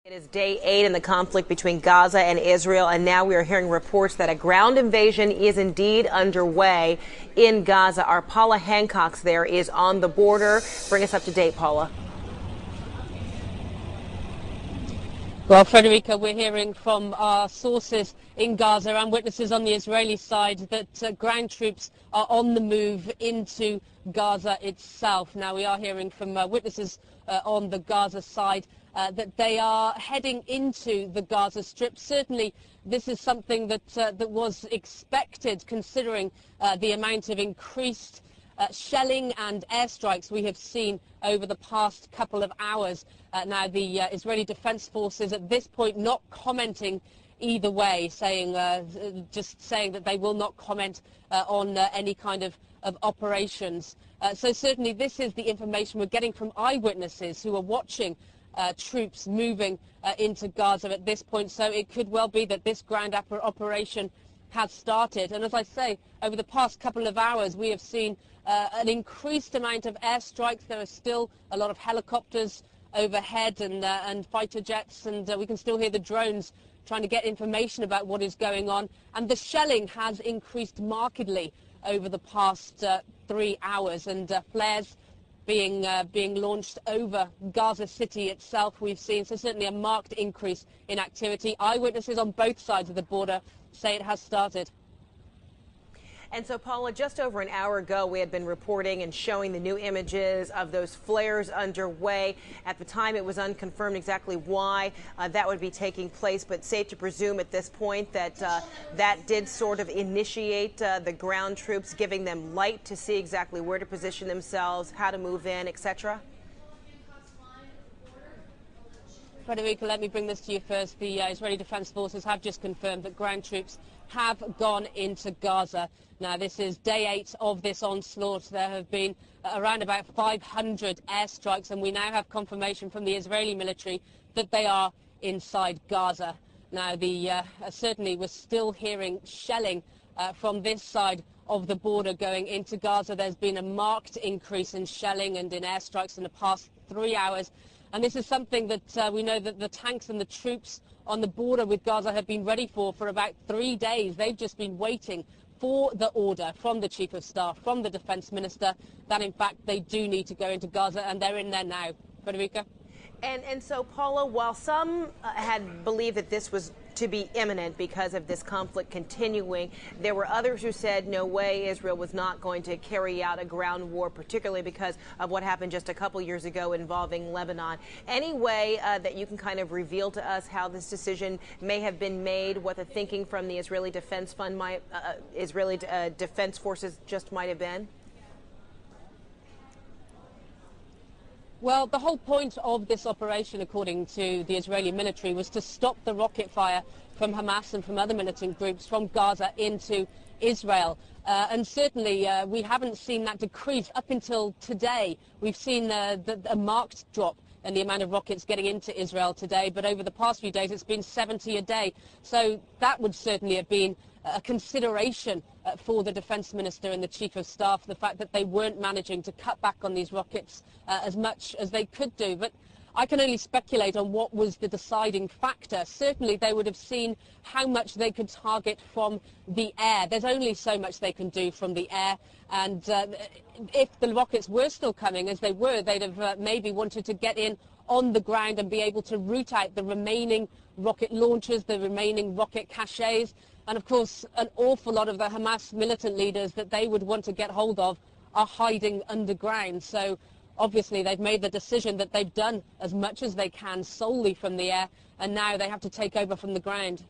It is day 8 in the conflict between Gaza and Israel, and now we are hearing reports that a ground invasion is indeed underway in Gaza. Our Paula Hancock there is on the border. Bring us up to date, Paula. Well, Frederica, we're hearing from our sources in Gaza and witnesses on the Israeli side that ground troops are on the move into Gaza itself. Now, we are hearing from witnesses on the Gaza side that they are heading into the Gaza Strip. Certainly, this is something that was expected, considering the amount of increased shelling and airstrikes we have seen over the past couple of hours. Now, the Israeli Defense Forces at this point not commenting either way, just saying that they will not comment on any kind of operations. So certainly this is the information we're getting from eyewitnesses who are watching troops moving into Gaza at this point. So it could well be that this ground operation has started. And as I say, over the past couple of hours, we have seen an increased amount of airstrikes. There are still a lot of helicopters overhead and fighter jets, and we can still hear the drones trying to get information about what is going on. And the shelling has increased markedly over the past 3 hours, and flares being launched over Gaza City itself, we've seen. So certainly a marked increase in activity. Eyewitnesses on both sides of the border say it has started. And so, Paula, just over an hour ago, we had been reporting and showing the new images of those flares underway. At the time, it was unconfirmed exactly why that would be taking place, but safe to presume at this point that that did sort of initiate the ground troops, giving them light to see exactly where to position themselves, how to move in, etc. Frederica, let me bring this to you first. The Israeli Defense Forces have just confirmed that ground troops have gone into Gaza. Now, this is day 8 of this onslaught. There have been around about 500 airstrikes, and we now have confirmation from the Israeli military that they are inside Gaza. Now, certainly we're still hearing shelling from this side of the border going into Gaza. There's been a marked increase in shelling and in airstrikes in the past 3 hours. And this is something that we know that the tanks and the troops on the border with Gaza have been ready for about 3 days. They've just been waiting for the order from the Chief of Staff, from the Defense Minister, that in fact they do need to go into Gaza, and they're in there now. Frederica? And so, Paula, while some had believed that this was to be imminent because of this conflict continuing, there were others who said no way, Israel was not going to carry out a ground war, particularly because of what happened just a couple years ago involving Lebanon. Any way that you can kind of reveal to us how this decision may have been made, what the thinking from the Israeli Defense Fund Israeli Defense Forces just might have been? Well, the whole point of this operation, according to the Israeli military, was to stop the rocket fire from Hamas and from other militant groups from Gaza into Israel. And certainly we haven't seen that decrease up until today. We've seen a marked drop in the amount of rockets getting into Israel today, but over the past few days it's been 70 a day. So that would certainly have been a consideration for the Defense Minister and the Chief of Staff, the fact that they weren't managing to cut back on these rockets as much as they could do. But I can only speculate on what was the deciding factor. Certainly they would have seen how much they could target from the air. There's only so much they can do from the air, and if the rockets were still coming, as they were, they'd have maybe wanted to get in on the ground and be able to root out the remaining rocket launchers, the remaining rocket caches. And of course, an awful lot of the Hamas militant leaders that they would want to get hold of are hiding underground. So obviously they've made the decision that they've done as much as they can solely from the air, and now they have to take over from the ground.